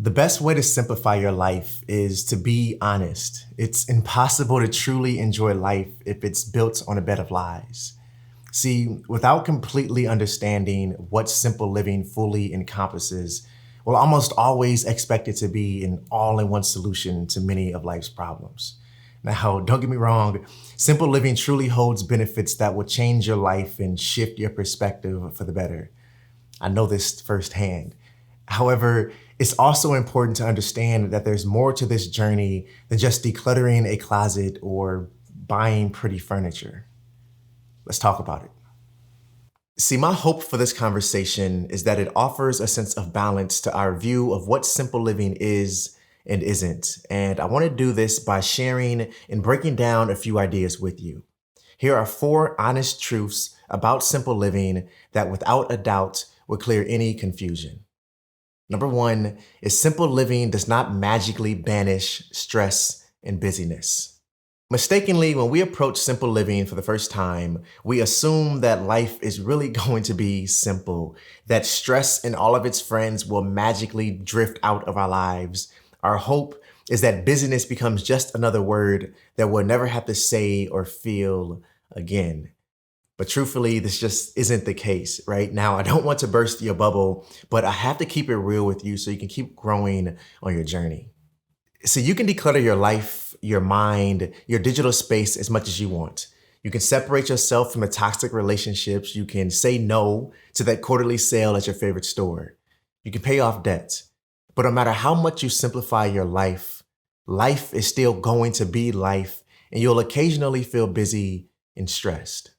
The best way to simplify your life is to be honest. It's impossible to truly enjoy life if it's built on a bed of lies. See, without completely understanding what simple living fully encompasses, we'll almost always expect it to be an all-in-one solution to many of life's problems. Now, don't get me wrong, simple living truly holds benefits that will change your life and shift your perspective for the better. I know this firsthand. However, it's also important to understand that there's more to this journey than just decluttering a closet or buying pretty furniture. Let's talk about it. See, my hope for this conversation is that it offers a sense of balance to our view of what simple living is and isn't. And I want to do this by sharing and breaking down a few ideas with you. Here are 4 honest truths about simple living that without a doubt will clear any confusion. Number 1 is simple living does not magically banish stress and busyness. Mistakenly, when we approach simple living for the first time, we assume that life is really going to be simple, that stress and all of its friends will magically drift out of our lives. Our hope is that busyness becomes just another word that we'll never have to say or feel again. But truthfully, this just isn't the case, right? Now, I don't want to burst your bubble, but I have to keep it real with you so you can keep growing on your journey. So you can declutter your life, your mind, your digital space as much as you want. You can separate yourself from the toxic relationships. You can say no to that quarterly sale at your favorite store. You can pay off debt. But no matter how much you simplify your life, life is still going to be life, and you'll occasionally feel busy and stressed.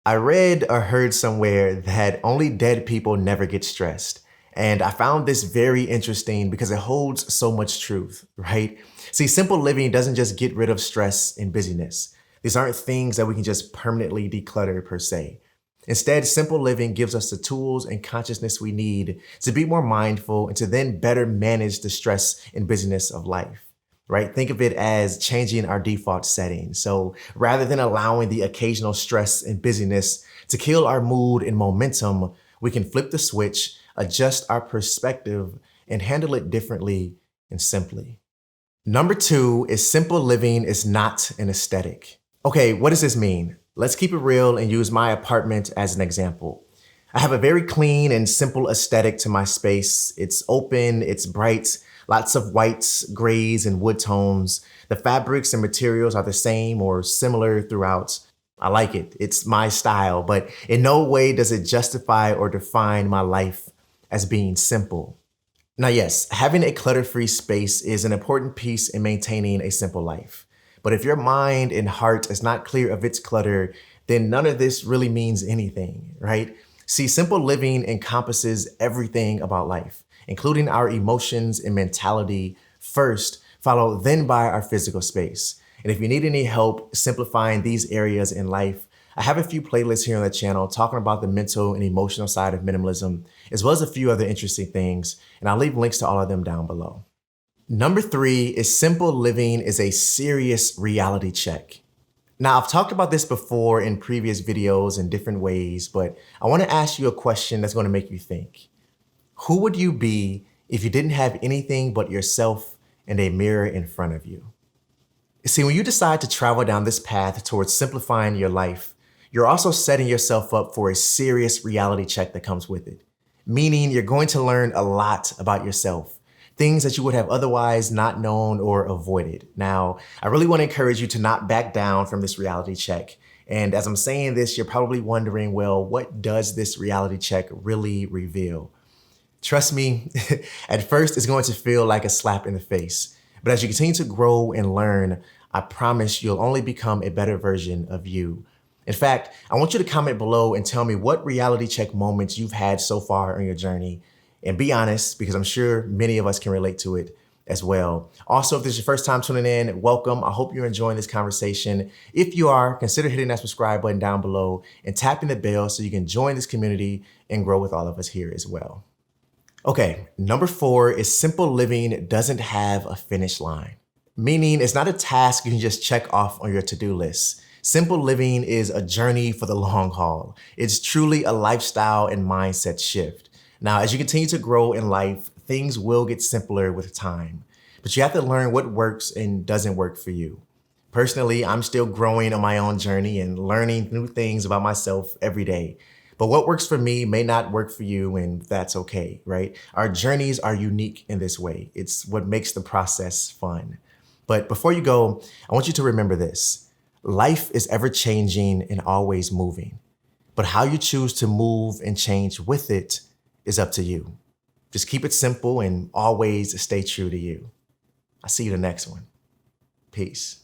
I read or heard somewhere that only dead people never get stressed. And I found this very interesting because it holds so much truth, right? See, simple living doesn't just get rid of stress and busyness. These aren't things that we can just permanently declutter per se. Instead, simple living gives us the tools and consciousness we need to be more mindful and to then better manage the stress and busyness of life. Right? Think of it as changing our default settings. So rather than allowing the occasional stress and busyness to kill our mood and momentum, we can flip the switch, adjust our perspective, and handle it differently and simply. Number 2 is simple living is not an aesthetic. Okay, what does this mean? Let's keep it real and use my apartment as an example. I have a very clean and simple aesthetic to my space. It's open, it's bright, lots of whites, grays, and wood tones. The fabrics and materials are the same or similar throughout. I like it. It's my style, but in no way does it justify or define my life as being simple. Now, yes, having a clutter-free space is an important piece in maintaining a simple life. But if your mind and heart is not clear of its clutter, then none of this really means anything, right? See, simple living encompasses everything about life, including our emotions and mentality first, followed then by our physical space. And if you need any help simplifying these areas in life, I have a few playlists here on the channel talking about the mental and emotional side of minimalism, as well as a few other interesting things, and I'll leave links to all of them down below. Number 3 is simple living is a serious reality check. Now, I've talked about this before in previous videos in different ways, but I want to ask you a question that's going to make you think. Who would you be if you didn't have anything but yourself and a mirror in front of you? See, when you decide to travel down this path towards simplifying your life, you're also setting yourself up for a serious reality check that comes with it. Meaning you're going to learn a lot about yourself, things that you would have otherwise not known or avoided. Now, I really want to encourage you to not back down from this reality check. And as I'm saying this, you're probably wondering, well, what does this reality check really reveal? Trust me, at first it's going to feel like a slap in the face. But as you continue to grow and learn, I promise you'll only become a better version of you. In fact, I want you to comment below and tell me what reality check moments you've had so far on your journey. And be honest, because I'm sure many of us can relate to it as well. Also, if this is your first time tuning in, welcome. I hope you're enjoying this conversation. If you are, consider hitting that subscribe button down below and tapping the bell so you can join this community and grow with all of us here as well. Okay, number 4 is simple living doesn't have a finish line. Meaning it's not a task you can just check off on your to-do list. Simple living is a journey for the long haul. It's truly a lifestyle and mindset shift. Now, as you continue to grow in life, things will get simpler with time, but you have to learn what works and doesn't work for you. Personally, I'm still growing on my own journey and learning new things about myself every day. But what works for me may not work for you, and that's okay, right? Our journeys are unique in this way. It's what makes the process fun. But before you go, I want you to remember this. Life is ever changing and always moving. But how you choose to move and change with it is up to you. Just keep it simple and always stay true to you. I'll see you the next one. Peace.